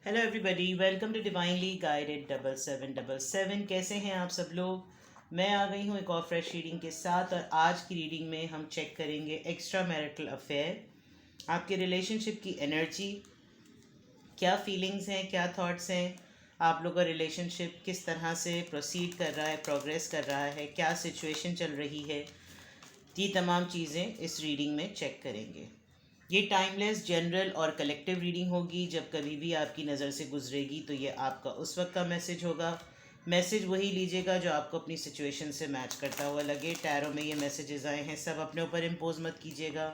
Hello everybody, welcome to divinely guided 7777। कैसे हैं आप सब लोग। मैं आ गई हूँ एक और फ्रेश रीडिंग के साथ, और आज की रीडिंग में हम चेक करेंगे एक्स्ट्रा मैरिटल अफेयर, आपके रिलेशनशिप की एनर्जी, क्या फीलिंग्स हैं, क्या थॉट्स हैं, आप लोगों का रिलेशनशिप किस तरह से प्रोसीड कर रहा है, प्रोग्रेस कर रहा है, क्या सिचुएशन चल रही है। ये तमाम चीज़ें इस रीडिंग में चेक करेंगे। ये टाइमलेस, जनरल और कलेक्टिव रीडिंग होगी। जब कभी भी आपकी नज़र से गुजरेगी तो ये आपका उस वक्त का मैसेज होगा। मैसेज वही लीजिएगा जो आपको अपनी सिचुएशन से मैच करता हुआ लगे। टैरो में ये मैसेजेस आए हैं, सब अपने ऊपर इम्पोज मत कीजिएगा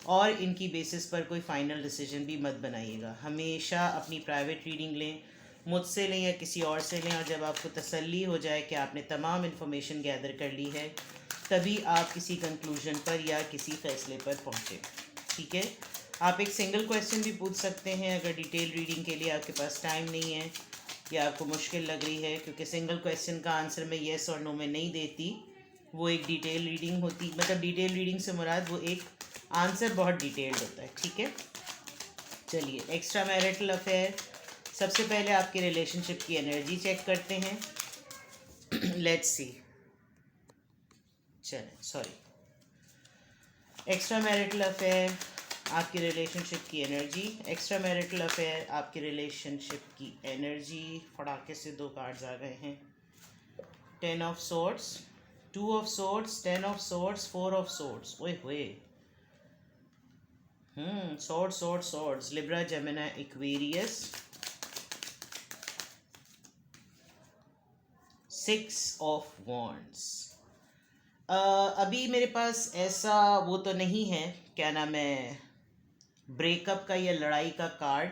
और इनकी बेसिस पर कोई फाइनल डिसीजन भी मत बनाइएगा। हमेशा अपनी प्राइवेट रीडिंग लें, मुझसे लें या किसी और से लें, और जब आपको तसल्ली हो जाए कि आपने तमाम इन्फॉर्मेशन गैदर कर ली है, तभी आप किसी कंक्लूजन पर या किसी फैसले पर पहुँचें। ठीक है। आप एक सिंगल क्वेश्चन भी पूछ सकते हैं अगर डिटेल रीडिंग के लिए आपके पास टाइम नहीं है या आपको मुश्किल लग रही है, क्योंकि सिंगल क्वेश्चन का आंसर मैं येस और नो में नहीं देती। वो एक डिटेल रीडिंग होती, मतलब डिटेल रीडिंग से मुराद वो एक आंसर बहुत डिटेल्ड होता है। ठीक है। चलिए, एक्स्ट्रा मैरिटल अफेयर, सबसे पहले आपके रिलेशनशिप की एनर्जी चेक करते हैं। Let's see. चलें, सॉरी। एक्स्ट्रा मैरिटल अफेयर, आपकी रिलेशनशिप की एनर्जी। एक्स्ट्रा मैरिटल अफेयर, आपकी रिलेशनशिप की एनर्जी। फटाके से दो कार्ड्स आ गए हैं। 10 of swords, 2 of swords, 10 of swords, 4 of swords. ओए होए। Swords, Libra, Gemini, Aquarius. 6 of wands. अभी मेरे पास ऐसा वो तो नहीं है, क्या नाम है, ब्रेकअप का या लड़ाई का कार्ड,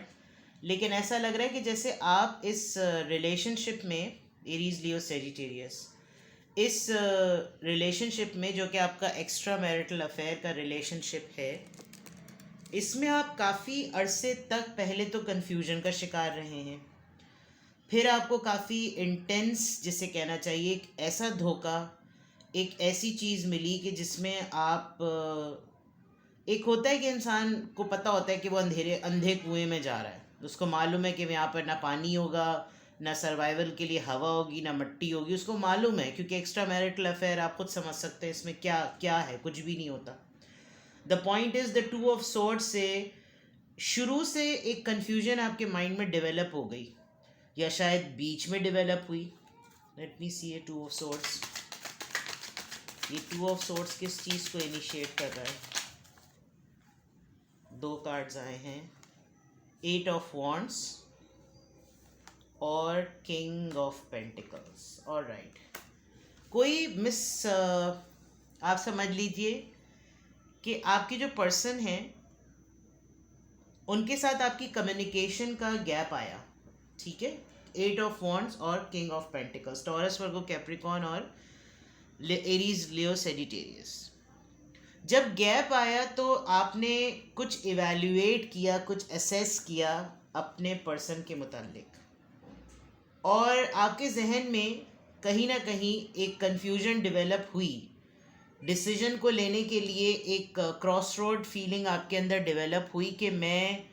लेकिन ऐसा लग रहा है कि जैसे आप इस रिलेशनशिप में, एरीज, लियो, सेजिटेरियस, इस रिलेशनशिप में जो कि आपका एक्स्ट्रा मैरिटल अफेयर का रिलेशनशिप है, इसमें आप काफ़ी अरसे तक पहले तो कन्फ्यूजन का शिकार रहे हैं, फिर आपको काफ़ी इंटेंस, जिसे कहना चाहिए, एक ऐसा धोखा, एक ऐसी चीज़ मिली कि जिसमें आप एक होता है कि इंसान को पता होता है कि वो अंधे कुएं में जा रहा है। उसको मालूम है कि यहाँ पर ना पानी होगा, ना सर्वाइवल के लिए हवा होगी, ना मिट्टी होगी। उसको मालूम है, क्योंकि एक्स्ट्रा मैरिटल अफेयर आप खुद समझ सकते हैं इसमें क्या क्या है, कुछ भी नहीं होता। The point is the 2 of swords से शुरू से एक कन्फ्यूजन आपके माइंड में डेवलप हो गई, या शायद बीच में डेवलप हुई। Let me see a 2 of swords. ये 2 ऑफ सोर्ड्स किस चीज़ को इनिशिएट कर रहा है। दो कार्ड्स आए हैं, 8 ऑफ वॉन्ड्स और किंग ऑफ पेंटिकल्स। और राइट, कोई आप समझ लीजिए कि आपकी जो पर्सन है उनके साथ आपकी कम्युनिकेशन का गैप आया। ठीक है। 8 ऑफ वॉन्ड्स और king of pentacles, taurus, Virgo, Capricorn और एरीज, लियो, सेजिटेरियस। जब गैप आया तो आपने कुछ इवैल्यूएट किया, कुछ असेस किया अपने पर्सन के मुतालिक, और आपके जहन में कहीं ना कहीं एक कन्फ्यूजन डेवलप हुई। डिसीजन को लेने के लिए एक क्रॉस रोड फीलिंग आपके अंदर डेवलप हुई कि मैं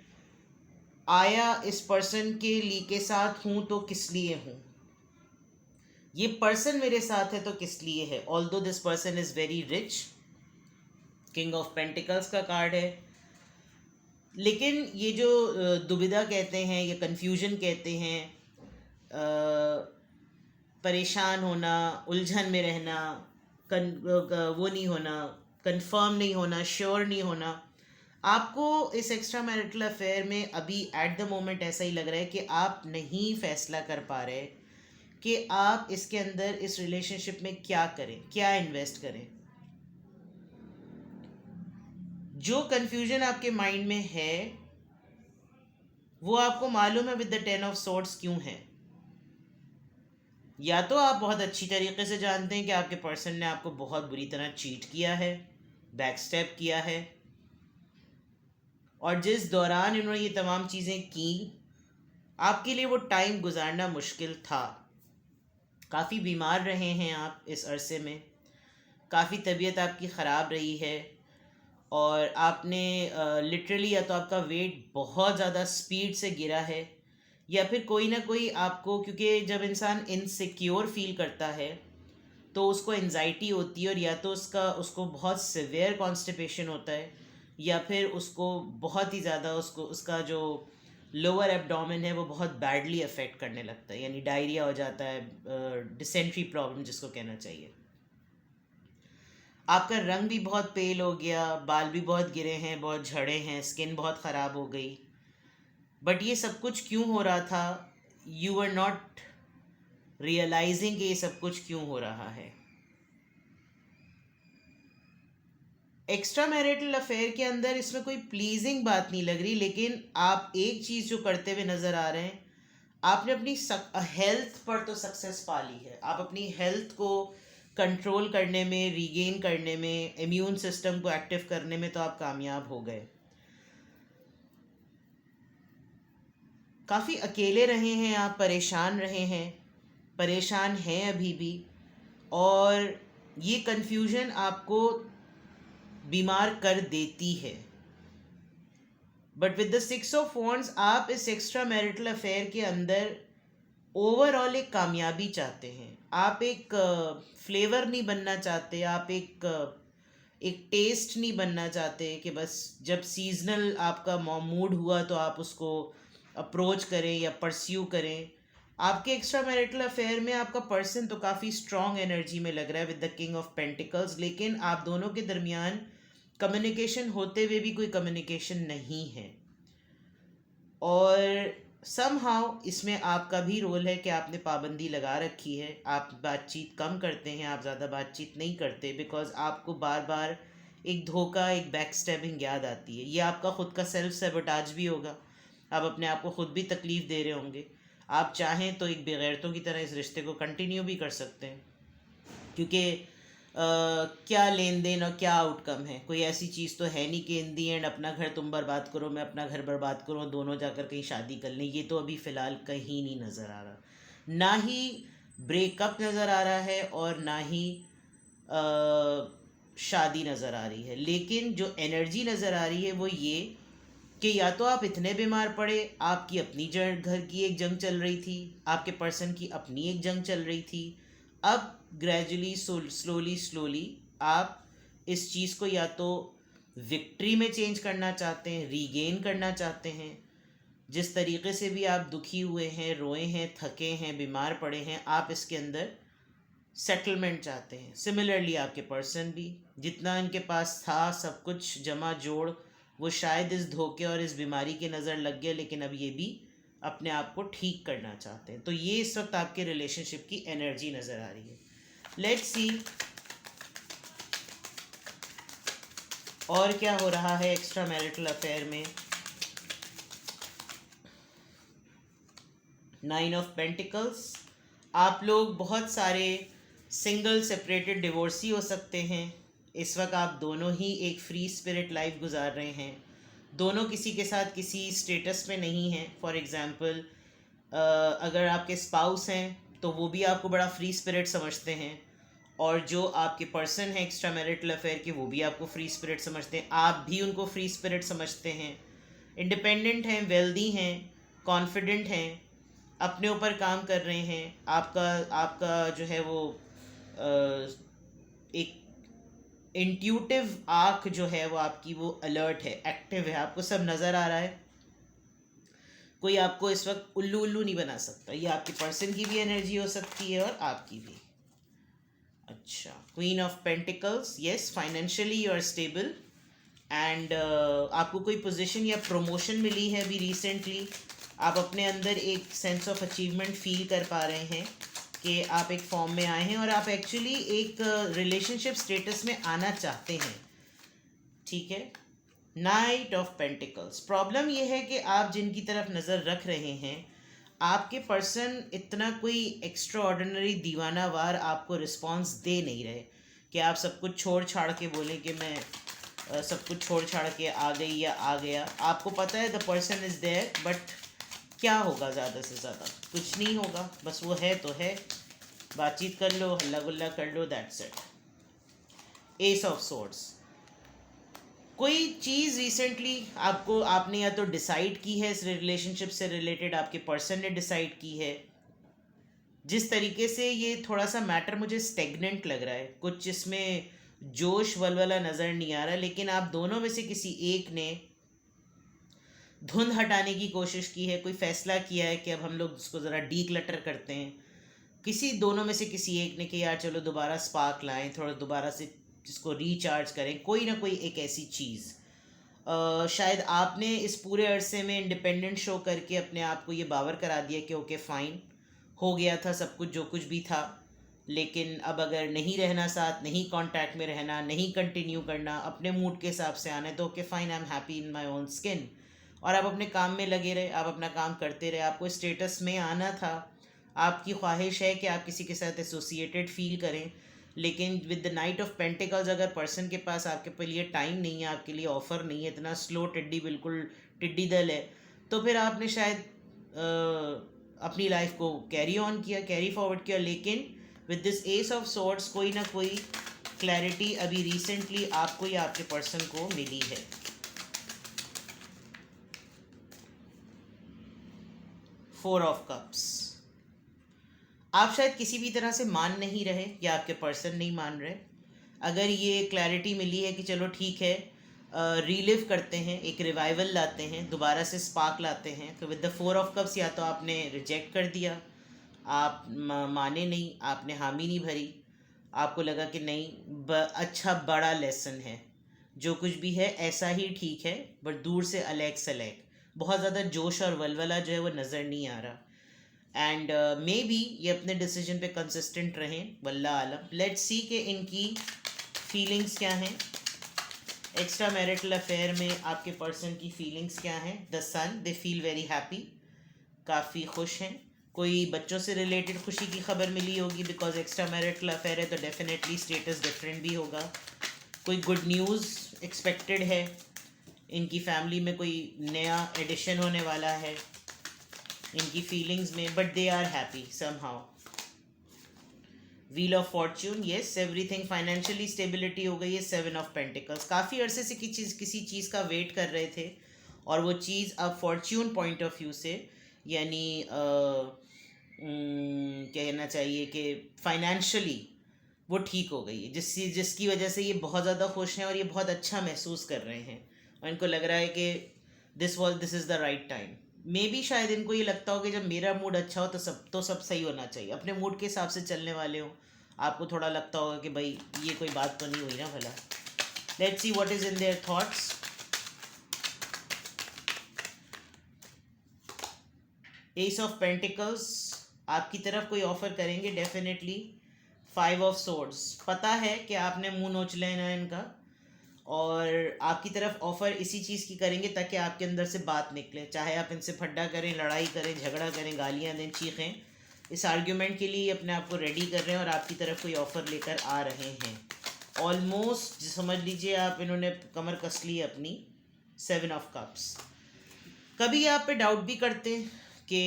आया इस पर्सन के साथ हूँ तो किस लिए हूँ, ये पर्सन मेरे साथ है तो किस लिए है। Although this person is very rich, king of pentacles का कार्ड है, लेकिन ये जो दुविधा कहते हैं या कन्फ्यूजन कहते हैं, परेशान होना, उलझन में रहना, वो नहीं होना, कंफर्म नहीं होना, श्योर नहीं होना, आपको इस एक्स्ट्रा मैरिटल अफेयर में अभी एट द मोमेंट ऐसा ही लग रहा है कि आप नहीं फैसला कर पा रहे कि आप इसके अंदर, इस रिलेशनशिप में क्या करें, क्या इन्वेस्ट करें। जो कन्फ्यूजन आपके माइंड में है वो आपको मालूम है विद द 10 ऑफ सोर्ड्स क्यों है। या तो आप बहुत अच्छी तरीके से जानते हैं कि आपके पर्सन ने आपको बहुत बुरी तरह चीट किया है, बैक स्टेप किया है, और जिस दौरान इन्होंने ये तमाम चीज़ें की आपके लिए वो टाइम गुजारना मुश्किल था। काफ़ी बीमार रहे हैं आप इस अरसे में, काफ़ी तबीयत आपकी ख़राब रही है, और आपने लिटरली या तो आपका वेट बहुत ज़्यादा स्पीड से गिरा है, या फिर कोई ना कोई आपको, क्योंकि जब इंसान इनसिक्योर फील करता है तो उसको एंजाइटी होती है, और या तो उसको बहुत सिवियर कॉन्स्टिपेशन होता है, या फिर उसको बहुत ही ज़्यादा उसका जो लोअर एब्डोमेन है वो बहुत बैडली अफेक्ट करने लगता है, यानी डायरिया हो जाता है, डिसेंट्री प्रॉब्लम जिसको कहना चाहिए। आपका रंग भी बहुत पेल हो गया, बाल भी बहुत गिरे हैं, बहुत झड़े हैं, स्किन बहुत ख़राब हो गई। बट ये सब कुछ क्यों हो रहा था? यू आर नॉट रियलाइजिंग कि ये सब कुछ क्यों हो रहा है। एक्स्ट्रा मैरिटल अफेयर के अंदर इसमें कोई प्लीजिंग बात नहीं लग रही, लेकिन आप एक चीज़ जो करते हुए नज़र आ रहे हैं, आपने अपनी हेल्थ पर तो सक्सेस पा ली है। आप अपनी हेल्थ को कंट्रोल करने में, रीगेन करने में, इम्यून सिस्टम को एक्टिव करने में तो आप कामयाब हो गए। काफ़ी अकेले रहे हैं आप, परेशान रहे हैं, परेशान हैं अभी भी, और ये कन्फ्यूजन आपको बीमार कर देती है। But with the 6 of wands आप इस एक्स्ट्रा मैरिटल अफेयर के अंदर ओवरऑल एक कामयाबी चाहते हैं। आप एक फ्लेवर नहीं बनना चाहते, आप एक टेस्ट नहीं बनना चाहते कि बस जब सीजनल आपका मूड हुआ तो आप उसको अप्रोच करें या परस्यू करें। आपके एक्स्ट्रा मैरिटल अफेयर में आपका पर्सन तो काफ़ी स्ट्रॉन्ग एनर्जी में लग रहा है with the king of pentacles, लेकिन आप दोनों के दरमियान कम्युनिकेशन होते हुए भी कोई कम्युनिकेशन नहीं है। और समहाउ इसमें आपका भी रोल है कि आपने पाबंदी लगा रखी है, आप बातचीत कम करते हैं, आप ज़्यादा बातचीत नहीं करते, बिकॉज आपको बार बार एक धोखा, एक बैक स्टैबिंग याद आती है। ये आपका ख़ुद का सेल्फ सेबोटाज भी होगा, आप अपने आप को ख़ुद भी तकलीफ़ दे रहे होंगे। आप चाहें तो एक बेगैरतों की तरह इस रिश्ते को कंटिन्यू भी कर सकते हैं, क्योंकि क्या लेन देन और क्या आउटकम है, कोई ऐसी चीज़ तो है नहीं कि इन दी एंड अपना घर तुम बर्बाद करो, मैं अपना घर बर्बाद करूँ, दोनों जाकर कहीं शादी कर लें। ये तो अभी फ़िलहाल कहीं नहीं नज़र आ रहा, ना ही ब्रेकअप नज़र आ रहा है और ना ही शादी नज़र आ रही है। लेकिन जो एनर्जी नज़र आ रही है वो ये कि या तो आप इतने बीमार पड़े, आपकी अपनी घर की एक जंग चल रही थी, आपके पर्सन की अपनी एक जंग चल रही थी, अब ग्रेजुअली स्लोली आप इस चीज़ को या तो विक्ट्री में चेंज करना चाहते हैं, रीगेन करना चाहते हैं। जिस तरीके से भी आप दुखी हुए हैं, रोए हैं, थके हैं, बीमार पड़े हैं, आप इसके अंदर सेटलमेंट चाहते हैं। सिमिलरली आपके पर्सन भी, जितना इनके पास था सब कुछ जमा जोड़, वो शायद इस धोखे और इस बीमारी के नज़र लग गया, लेकिन अब ये भी अपने आप को ठीक करना चाहते हैं। तो ये इस वक्त आपके रिलेशनशिप की एनर्जी नज़र आ रही है। लेट्स सी और क्या हो रहा है एक्स्ट्रा मैरिटल अफेयर में। 9 ऑफ पेंटिकल्स, आप लोग बहुत सारे सिंगल सेपरेटेड डिवोर्सी हो सकते हैं। इस वक्त आप दोनों ही एक फ्री स्पिरिट लाइफ गुजार रहे हैं, दोनों किसी के साथ किसी स्टेटस में नहीं हैं। फॉर एग्ज़ाम्पल अगर आपके स्पाउस हैं तो वो भी आपको बड़ा फ्री स्पिरिट समझते हैं, और जो आपके पर्सन है एक्स्ट्रा मैरिटल अफेयर के, वो भी आपको फ्री स्पिरिट समझते हैं, आप भी उनको फ्री स्पिरिट समझते हैं। इंडिपेंडेंट हैं, वेल्दी हैं, कॉन्फिडेंट हैं, अपने ऊपर काम कर रहे हैं। आपका जो है वो एक इंट्यूटिव आँख जो है वो आपकी वो अलर्ट है, एक्टिव है, आपको सब नज़र आ रहा है। कोई आपको इस वक्त उल्लू उल्लू नहीं बना सकता। ये आपके पर्सन की भी एनर्जी हो सकती है और आपकी भी। अच्छा, queen of pentacles, yes, financially you are stable, and आपको कोई पोजीशन या प्रमोशन मिली है अभी रिसेंटली। आप अपने अंदर एक सेंस ऑफ अचीवमेंट फील कर पा रहे हैं कि आप एक फॉर्म में आए हैं और आप एक्चुअली एक रिलेशनशिप स्टेटस में आना चाहते हैं। ठीक है, नाइट ऑफ पेंटिकल्स, प्रॉब्लम ये है कि आप जिनकी तरफ नज़र रख रहे हैं, आपके पर्सन इतना कोई एक्स्ट्रा ऑर्डिनरी दीवानावार आपको रिस्पॉन्स दे नहीं रहे कि आप सब कुछ छोड़ छाड़ के बोलें कि मैं सब कुछ छोड़ छाड़ के आ गई या आ गया। आपको पता है the person is there, but क्या होगा, ज़्यादा से ज़्यादा कुछ नहीं होगा, बस वो है तो है, बातचीत कर लो, हल्ला गुल्ला कर लो, that's it. Ace of swords, कोई चीज़ रिसेंटली आपको आपने या तो डिसाइड की है, इस रिलेशनशिप से रिलेटेड आपके पर्सन ने डिसाइड की है। जिस तरीके से ये थोड़ा सा मैटर मुझे स्टेगनेंट लग रहा है, कुछ इसमें जोश वलवला नज़र नहीं आ रहा, लेकिन आप दोनों में से किसी एक ने धुंध हटाने की कोशिश की है, कोई फैसला किया है कि अब हम लोग उसको ज़रा डी क्लटर करते हैं। किसी दोनों में से किसी एक ने कि यार चलो दोबारा स्पार्क लाएं, थोड़ा दोबारा से जिसको रिचार्ज करें, कोई ना कोई एक ऐसी चीज़। शायद आपने इस पूरे अरसे में इंडिपेंडेंट शो करके अपने आप को ये बावर करा दिया कि ओके फ़ाइन, हो गया था सब कुछ जो कुछ भी था, लेकिन अब अगर नहीं रहना साथ, नहीं कांटेक्ट में रहना, नहीं कंटिन्यू करना, अपने मूड के हिसाब से आना है, तो okay fine, I am happy in my own skin. और आप अपने काम में लगे रहे, आप अपना काम करते रहे, आपको स्टेटस में आना था, आपकी ख्वाहिश है कि आप किसी के साथ एसोसिएटेड फील करें, लेकिन with the night of pentacles अगर पर्सन के पास आपके लिए टाइम नहीं है, आपके लिए ऑफ़र नहीं है, इतना स्लो टिड्डी, बिल्कुल टिड्डी दल है, तो फिर आपने शायद अपनी लाइफ को कैरी ऑन किया, कैरी फॉरवर्ड किया। लेकिन with this S of swords कोई ना कोई क्लैरिटी अभी रिसेंटली आपको या आपके पर्सन को मिली है। फोर ऑफ कप्स, आप शायद किसी भी तरह से मान नहीं रहे या आपके पर्सन नहीं मान रहे। अगर ये क्लैरिटी मिली है कि चलो ठीक है, रीलिव करते हैं, एक रिवाइवल लाते हैं, दोबारा से स्पार्क लाते हैं, तो with the four of cups या तो आपने रिजेक्ट कर दिया, आप माने नहीं, आपने हामी नहीं भरी, आपको लगा कि नहीं अच्छा बड़ा लेसन है, जो कुछ भी है ऐसा ही ठीक है, बट दूर से अलग सलैग, बहुत ज़्यादा जोश और वलवला जो है वो नज़र नहीं आ रहा। एंड मे बी ये अपने डिसीजन पे कंसिस्टेंट रहें, वल्ला आलम। लेट्स सी कि इनकी फीलिंग्स क्या हैं, एक्स्ट्रा मैरिटल अफेयर में आपके पर्सन की फीलिंग्स क्या हैं। The sun, they feel very happy, काफ़ी खुश हैं। कोई बच्चों से रिलेटेड खुशी की खबर मिली होगी, बिकॉज एक्स्ट्रा मैरिटल अफेयर है तो डेफिनेटली स्टेटस डिफरेंट भी होगा। कोई गुड न्यूज़ एक्सपेक्टेड है, इनकी फैमिली में कोई नया एडिशन होने वाला है इनकी फीलिंग्स में, but they are happy somehow. Wheel of fortune, yes everything, financially stability हो गई है। सेवन ऑफ पेंटिकल्स, काफ़ी अरसे से किसी चीज़ का वेट कर रहे थे, और वो चीज़ अब फॉर्च्यून पॉइंट ऑफ व्यू से, यानी क्या कहना चाहिए कि फाइनेंशियली वो ठीक हो गई है, जिसकी वजह से ये बहुत ज़्यादा खुश हैं और ये बहुत अच्छा महसूस कर रहे हैं, और इनको लग रहा है कि this is the right time. May be शायद इनको ये लगता हो कि जब मेरा मूड अच्छा हो तो सब सही होना चाहिए, अपने मूड के हिसाब से चलने वाले हो। आपको थोड़ा लगता होगा कि भाई ये कोई बात तो नहीं हुई ना भला। Let's see what is in their thoughts. S of pentacles, आपकी तरफ कोई ऑफर करेंगे डेफिनेटली। फाइव ऑफ सोर्ड्स, पता है कि आपने मुंह नोच लेना इनका, और आपकी तरफ ऑफ़र इसी चीज़ की करेंगे ताकि आपके अंदर से बात निकले, चाहे आप इनसे फड्डा करें, लड़ाई करें, झगड़ा करें, गालियाँ दें, चीखें, इस आर्ग्यूमेंट के लिए अपने आप को रेडी कर रहे हैं और आपकी तरफ कोई ऑफ़र लेकर आ रहे हैं। ऑलमोस्ट समझ लीजिए आप, इन्होंने कमर कस ली अपनी। सेवन ऑफ कप्स, कभी आप पे डाउट भी करते हैं कि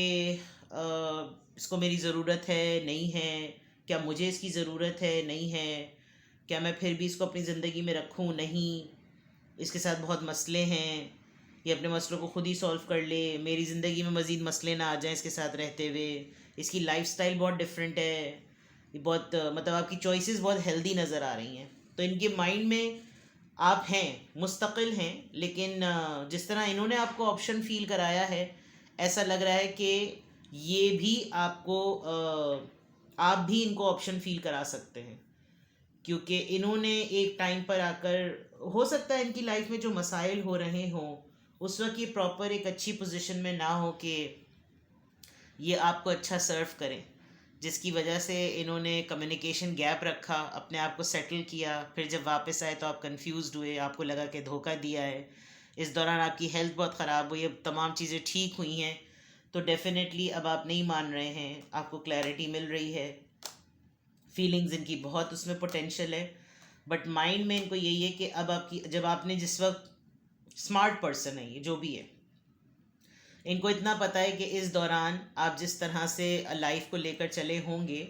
इसको मेरी ज़रूरत है नहीं है, क्या मुझे इसकी ज़रूरत है नहीं है, क्या मैं फिर भी इसको अपनी ज़िंदगी में रखूं नहीं, इसके साथ बहुत मसले हैं, ये अपने मसलों को खुद ही सॉल्व कर ले, मेरी ज़िंदगी में मज़ीद मसले ना आ जाएं इसके साथ रहते हुए, इसकी लाइफस्टाइल बहुत डिफरेंट है, ये बहुत मतलब आपकी चॉइसेस बहुत हेल्दी नज़र आ रही हैं। तो इनके माइंड में आप हैं, मुस्तकिल हैं, लेकिन जिस तरह इन्होंने आपको ऑप्शन फ़ील कराया है, ऐसा लग रहा है कि ये भी आपको आप भी इनको ऑप्शन फ़ील करा सकते हैं, क्योंकि इन्होंने एक टाइम पर आकर, हो सकता है इनकी लाइफ में जो मसाइल हो रहे हों उस वक्त ये प्रॉपर एक अच्छी पोजीशन में ना हो कि ये आपको अच्छा सर्व करें, जिसकी वजह से इन्होंने कम्युनिकेशन गैप रखा, अपने आप को सेटल किया, फिर जब वापस आए तो आप कंफ्यूज्ड हुए, आपको लगा कि धोखा दिया है। इस दौरान आपकी हेल्थ बहुत ख़राब हुई, अब तमाम चीज़ें ठीक हुई हैं, तो डेफिनेटली अब आप नहीं मान रहे हैं, आपको क्लैरिटी मिल रही है, फीलिंग्स इनकी बहुत उसमें पोटेंशियल है, बट माइंड में इनको यही है कि अब आपकी, जब आपने जिस वक्त, स्मार्ट पर्सन है ये जो भी है, इनको इतना पता है कि इस दौरान आप जिस तरह से लाइफ को लेकर चले होंगे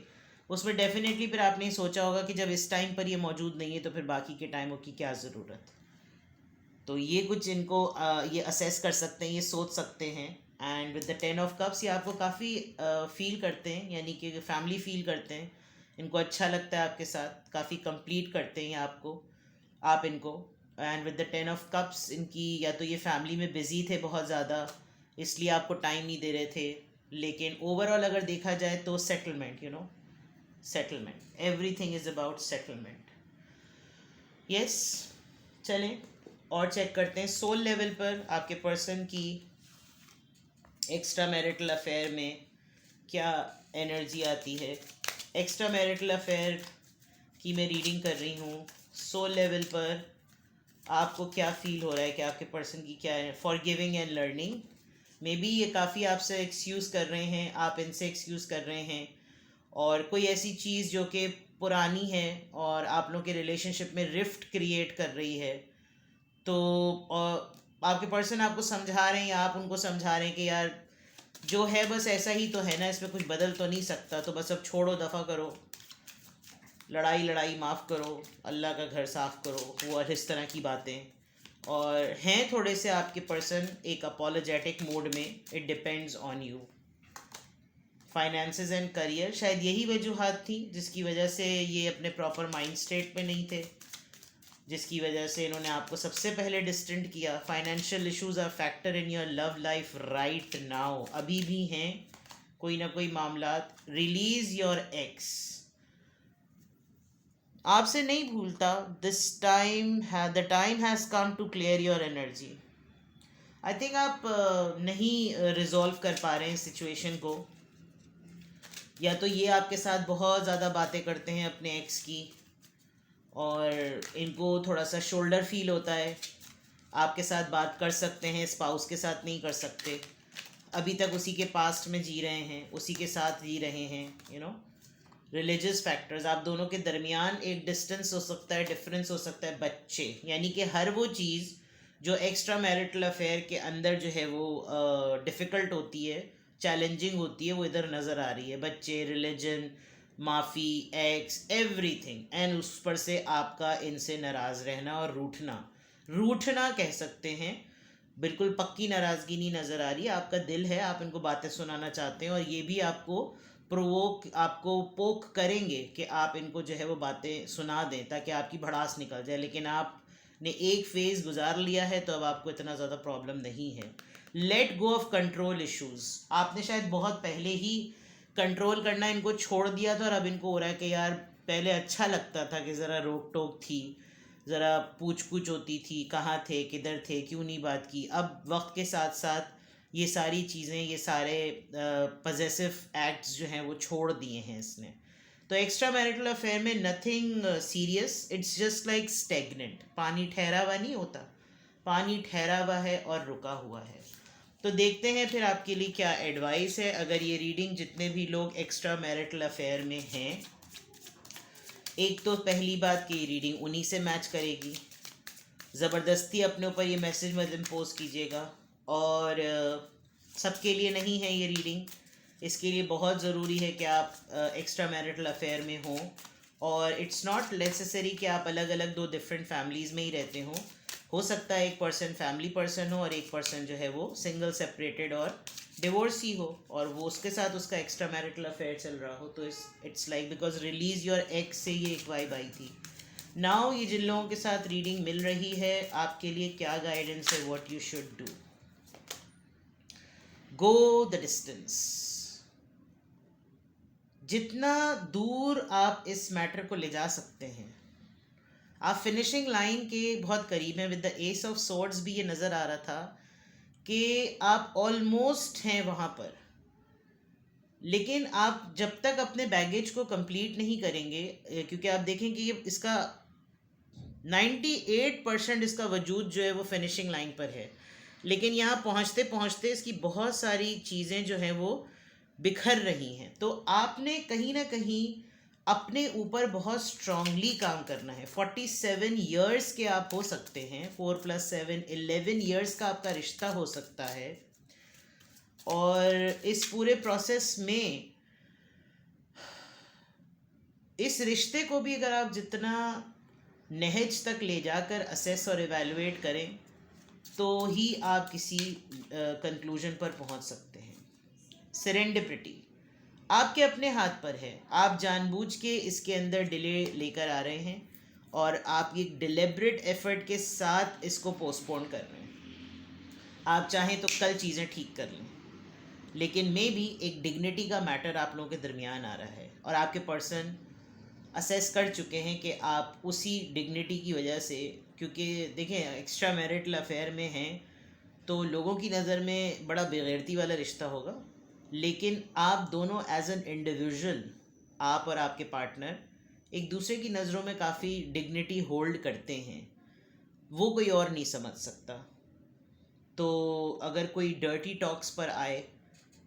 उसमें डेफिनेटली फिर आपने सोचा होगा कि जब इस टाइम पर ये मौजूद नहीं है तो फिर बाकी के टाइमों की क्या ज़रूरत। तो ये कुछ इनको ये असेस कर सकते हैं, ये सोच सकते हैं। And with the 10 of cups ये आपको काफ़ी फील करते हैं, यानी कि फैमिली फील करते हैं, इनको अच्छा लगता है आपके साथ, काफ़ी कंप्लीट करते हैं आपको, आप इनको। And with the 10 of cups इनकी या तो ये फैमिली में बिज़ी थे बहुत ज़्यादा, इसलिए आपको टाइम नहीं दे रहे थे, लेकिन ओवरऑल अगर देखा जाए तो settlement, settlement, everything is about settlement. Yes, चलें और चेक करते हैं सोल लेवल पर आपके पर्सन की एक्स्ट्रा मैरिटल अफेयर में क्या एनर्जी आती है। एक्स्ट्रा मैरिटल अफेयर की मैं रीडिंग कर रही हूँ। सोल लेवल पर आपको क्या फील हो रहा है कि आपके पर्सन की क्या है। For giving and learning, may be ये काफ़ी आपसे एक्सक्यूज़ कर रहे हैं, आप इनसे एक्सक्यूज़ कर रहे हैं, और कोई ऐसी चीज़ जो कि पुरानी है और आप लोगों के रिलेशनशिप में रिफ्ट क्रिएट कर रही है। तो आपके पर्सन आपको समझा रहे हैं या आप उनको समझा रहे हैं कि यार जो है बस ऐसा ही तो है ना, इसमें कुछ बदल तो नहीं सकता, तो बस अब छोड़ो, दफ़ा करो, लड़ाई लड़ाई माफ़ करो, अल्लाह का घर साफ़ करो, और इस तरह की बातें। और हैं थोड़े से आपके पर्सन एक अपोलोजेटिक मोड में, it depends on you. Finances and career, शायद यही वजूहत थी जिसकी वजह से ये अपने प्रॉपर माइंड स्टेट में नहीं थे, जिसकी वजह से इन्होंने आपको सबसे पहले डिस्टेंट किया। Financial issues are factor in your love life right now, अभी भी हैं कोई ना कोई मामला। रिलीज योर एक्स, आपसे नहीं भूलता, this time the time has come to clear your energy. I think आप नहीं रिजॉल्व कर पा रहे हैं सिचुएशन को, या तो ये आपके साथ बहुत ज़्यादा बातें करते हैं अपने एक्स की और इनको थोड़ा सा शोल्डर फील होता है, आपके साथ बात कर सकते हैं, स्पाउस के साथ नहीं कर सकते, अभी तक उसी के पास्ट में जी रहे हैं, उसी के साथ जी रहे हैं। रिलीजियस फैक्टर्स, आप दोनों के दरमियान एक डिस्टेंस हो सकता है, डिफरेंस हो सकता है, बच्चे, यानी कि हर वो चीज़ जो एक्स्ट्रा मैरिटल अफेयर के अंदर जो है वो डिफ़िकल्ट होती है, चैलेंजिंग होती है, वो इधर नज़र आ रही है। बच्चे, रिलीजन, माफ़ी, एक्स, एवरीथिंग, एंड उस पर से आपका इनसे नाराज़ रहना और रूठना, रूठना कह सकते हैं। बिल्कुल पक्की नाराज़गी नहीं नज़र आ रही है, आपका दिल है, आप इनको बातें सुनाना चाहते हैं, और ये भी आपको प्रोवोक, आपको पोक करेंगे कि आप इनको जो है वो बातें सुना दें ताकि आपकी भड़ास निकल जाए। लेकिन आपने एक फेज़ गुजार लिया है तो अब आपको इतना ज़्यादा प्रॉब्लम नहीं है। Let go of control issues, आपने शायद बहुत पहले ही कंट्रोल करना इनको छोड़ दिया था और अब इनको हो रहा है कि यार पहले अच्छा लगता था कि ज़रा रोक टोक थी, ज़रा पूछ पूछ होती थी, कहाँ थे, किधर थे, क्यों नहीं बात की। अब वक्त के साथ साथ ये सारी चीज़ें, ये सारे पजेसिव एक्ट्स जो हैं वो छोड़ दिए हैं इसने। तो एक्स्ट्रा मैरिटल अफेयर में nothing serious, it's just like stagnant, पानी ठहरा हुआ नहीं होता, पानी ठहरा हुआ है और रुका हुआ है। तो देखते हैं फिर आपके लिए क्या एडवाइस है। अगर ये रीडिंग जितने भी लोग एक्स्ट्रा मैरिटल अफेयर में हैं, एक तो पहली बात कि ये रीडिंग उन्हीं से मैच करेगी, ज़बरदस्ती अपने ऊपर ये मैसेज मत इम्पोज कीजिएगा। और सबके लिए नहीं है ये रीडिंग, इसके लिए बहुत ज़रूरी है कि आप एक्स्ट्रा मैरिटल अफेयर में हों, और इट्स नॉट नेसेसरी कि आप अलग अलग दो डिफरेंट फैमिलीज़ में ही रहते हों। हो सकता है एक पर्सन फैमिली पर्सन हो और एक पर्सन जो है वो सिंगल सेपरेटेड और डिवोर्सी हो, और वो उसके साथ उसका एक्स्ट्रा मैरिटल अफेयर चल रहा हो। तो it's like because release your x से ये एक वाइब आई थी। नाउ ये जिन लोगों के साथ रीडिंग मिल रही है, आपके लिए क्या गाइडेंस है, what you should do. Go the distance, जितना दूर आप इस मैटर को ले जा सकते हैं। आप फिनिशिंग लाइन के बहुत करीब हैं। With the S of swords भी ये नज़र आ रहा था कि आप ऑलमोस्ट हैं वहाँ पर, लेकिन आप जब तक अपने बैगेज को कंप्लीट नहीं करेंगे, क्योंकि आप देखें कि ये इसका 98% इसका वजूद जो है वो फिनिशिंग लाइन पर है, लेकिन यहाँ पहुँचते पहुँचते इसकी बहुत सारी चीज़ें जो हैं वो बिखर रही हैं। तो आपने कहीं ना कहीं अपने ऊपर बहुत स्ट्रांगली काम करना है। 47 ईयर्स के आप हो सकते हैं, 4 + 7 11 ईयर्स का आपका रिश्ता हो सकता है, और इस पूरे प्रोसेस में इस रिश्ते को भी अगर आप जितना नहज तक ले जाकर असेस और एवेलुएट करें, तो ही आप किसी कंक्लूजन पर पहुंच सकते हैं। सेरेंडिपिटी आपके अपने हाथ पर है, आप जानबूझ के इसके अंदर डिले लेकर आ रहे हैं और आप एक डिलिब्रेट एफर्ट के साथ इसको पोस्टपोन कर रहे हैं। आप चाहें तो कल चीज़ें ठीक कर लें, लेकिन मे बी एक डिग्निटी का मैटर आप लोगों के दरमियान आ रहा है और आपके पर्सन असेस कर चुके हैं कि आप उसी डिग्निटी की वजह से, क्योंकि देखें एक्स्ट्रा मैरिटल अफेयर में हैं तो लोगों की नज़र में बड़ा बेगैरती वाला रिश्ता होगा, लेकिन आप दोनों एज एन इंडिविजुअल, आप और आपके पार्टनर एक दूसरे की नज़रों में काफ़ी डिग्निटी होल्ड करते हैं, वो कोई और नहीं समझ सकता। तो अगर कोई डर्टी टॉक्स पर आए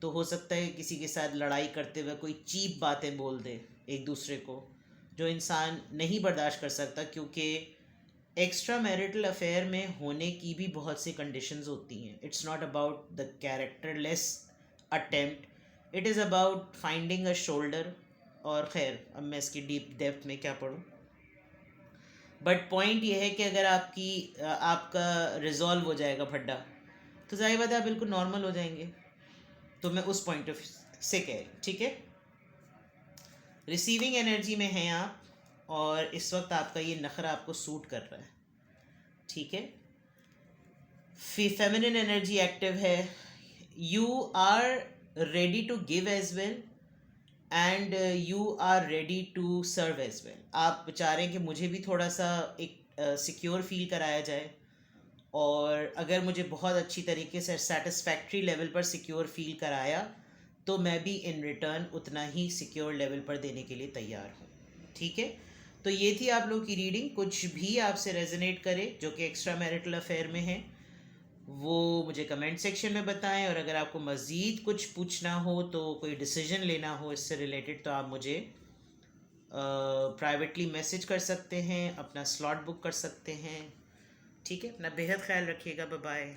तो हो सकता है किसी के साथ लड़ाई करते हुए कोई चीप बातें बोल दे एक दूसरे को, जो इंसान नहीं बर्दाश्त कर सकता, क्योंकि एक्स्ट्रा मैरिटल अफेयर में होने की भी बहुत सी कंडीशंस होती हैं। It's not about the characterless attempt, it is about finding a shoulder. और खैर अब मैं इसकी डीप डेप्थ में क्या पढ़ूँ, बट पॉइंट ये है कि अगर आपका रिजॉल्व हो जाएगा भड्डा, तो जाहिर बात है आप बिल्कुल नॉर्मल हो जाएंगे। तो मैं उस पॉइंट ऑफ से कह रही, ठीक है। रिसीविंग एनर्जी में हैं आप और इस वक्त आपका ये नखरा आपको सूट कर रहा है, ठीक है। फेमिनिन एनर्जी एक्टिव है, you are ready to give as well and you are ready to serve as well. आप चाह रहे हैं कि मुझे भी थोड़ा सा एक सिक्योर फील कराया जाए, और अगर मुझे बहुत अच्छी तरीके से सेटिस्फैक्ट्री लेवल पर सिक्योर फील कराया तो मैं भी इन रिटर्न उतना ही सिक्योर लेवल पर देने के लिए तैयार हूँ, ठीक है। तो ये थी आप लोगों की रीडिंग। कुछ भी आपसे रेजोनेट करे जो कि एक्स्ट्रा मैरिटल अफेयर में है वो मुझे कमेंट सेक्शन में बताएं, और अगर आपको मज़ीद कुछ पूछना हो तो कोई डिसीजन लेना हो इससे रिलेटेड तो आप मुझे प्राइवेटली मैसेज कर सकते हैं, अपना स्लॉट बुक कर सकते हैं, ठीक है। अपना बेहद ख्याल रखिएगा, बाय बाय।